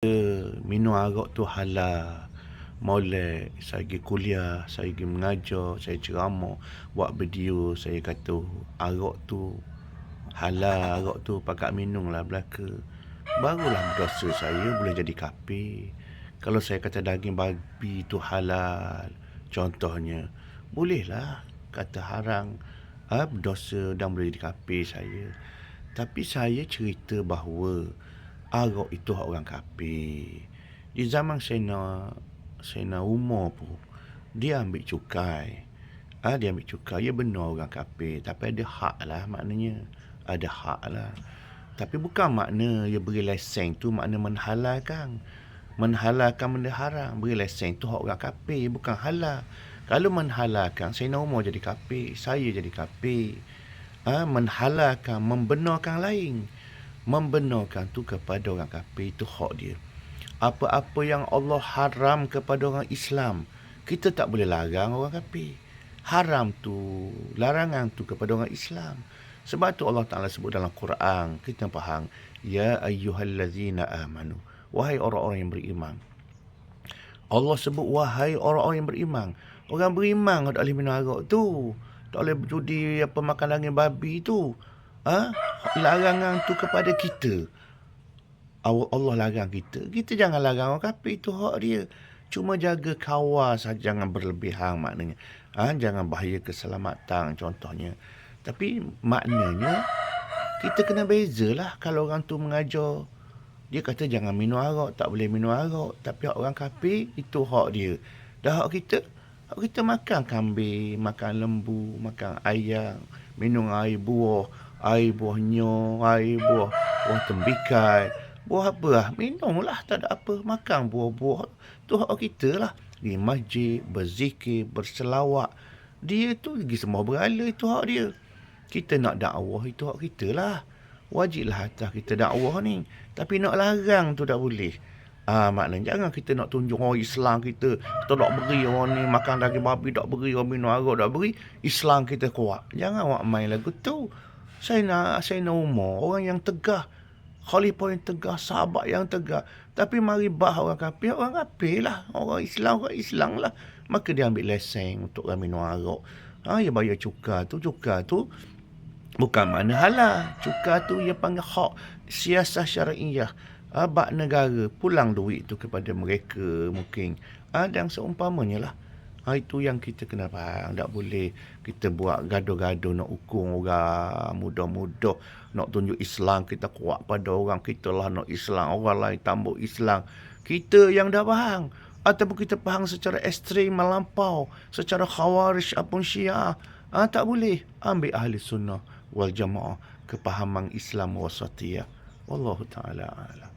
Minum arak tu halal. Molek saya pergi kuliah, saya pergi mengajar, saya ceramah, buat video, saya kata arak tu halal, arak tu pakat minum lah belaka. Barulah dosa saya boleh jadi kafir. Kalau saya kata daging babi tu halal, contohnya, bolehlah kata haram, berdosa dan boleh jadi kafir saya. Tapi saya cerita bahawa arak itu hak orang kafir. Di zaman Sayyidina Umar pun, dia ambil cukai. Dia ambil cukai, ya benar orang kafir. Tapi ada hak lah maknanya. Ada hak lah. Tapi bukan makna dia beri lesen tu makna menghalalkan. Menghalalkan benda haram. Beri lesen tu hak orang kafir, bukan halal. Kalau menghalalkan, Sayyidina Umar jadi kafir, saya jadi kafir. Menghalalkan, membenarkan lain. Membenarkan tu kepada orang kafir, itu hak dia. Apa-apa yang Allah haram kepada orang Islam, kita tak boleh larang orang kafir. Haram tu, larangan tu kepada orang Islam. Sebab tu Allah Ta'ala sebut dalam Quran, kita faham, ya ayyuhallazina amanu, wahai orang-orang yang beriman. Allah sebut wahai orang-orang yang beriman. Orang beriman tak boleh minum arak tu, tak boleh berjudi makan daging babi tu. Larangan tu kepada kita. Allah larang kita. Kita jangan larang orang kafir, itu hak dia. Cuma jaga kawal saja, jangan berlebihan maknanya. Jangan bahaya keselamatan contohnya. Tapi maknanya kita kena bezalah. Kalau orang tu mengajar, dia kata jangan minum arak, tak boleh minum arak. Tapi hak orang kafir, itu hak dia. Dah hak kita makan kambing, makan lembu, makan ayam, minum air buah nyo, air buah tembikai. Buah apa lah, minumlah, tak ada apa. Makan buah-buah, tu hak kita lah. Di masjid, berzikir, berselawat. Dia tu pergi sembah berhala, itu hak dia. Kita nak dakwah, itu hak kita lah. Wajiblah atas kita dakwah ni. Tapi nak larang tu tak boleh. Maknanya jangan kita nak tunjuk orang Islam kita tak beri orang ni makan daging babi, tak beri orang minum arak, tak beri. Islam kita kuat. Jangan awak main lagu tu. Saya nak Umar, orang yang tegah. Khalifah yang tegah, sahabat yang tegah. Tapi mari orang kafir lah. Orang Islam lah. Maka dia ambil lesen untuk orang minum arak. Dia bayar cukai tu bukan makna halal. Cukai tu dia panggil hak siasah syariah. Bak negara pulang duit tu kepada mereka mungkin. Dan seumpamanya lah. Itu yang kita kena faham. Tak boleh kita buat gaduh-gaduh nak hukum orang muda-muda. Nak tunjuk Islam kita kuat pada orang. Kita lah nak Islam. Orang lain tambah Islam. Kita yang dah faham. Ataupun kita faham secara ekstrim melampau. Secara khawarij apun syiah. Tak boleh. Ambil ahli sunnah wal jamaah. Kepahaman Islam wasatiyah. Wallahu ta'ala a'lam.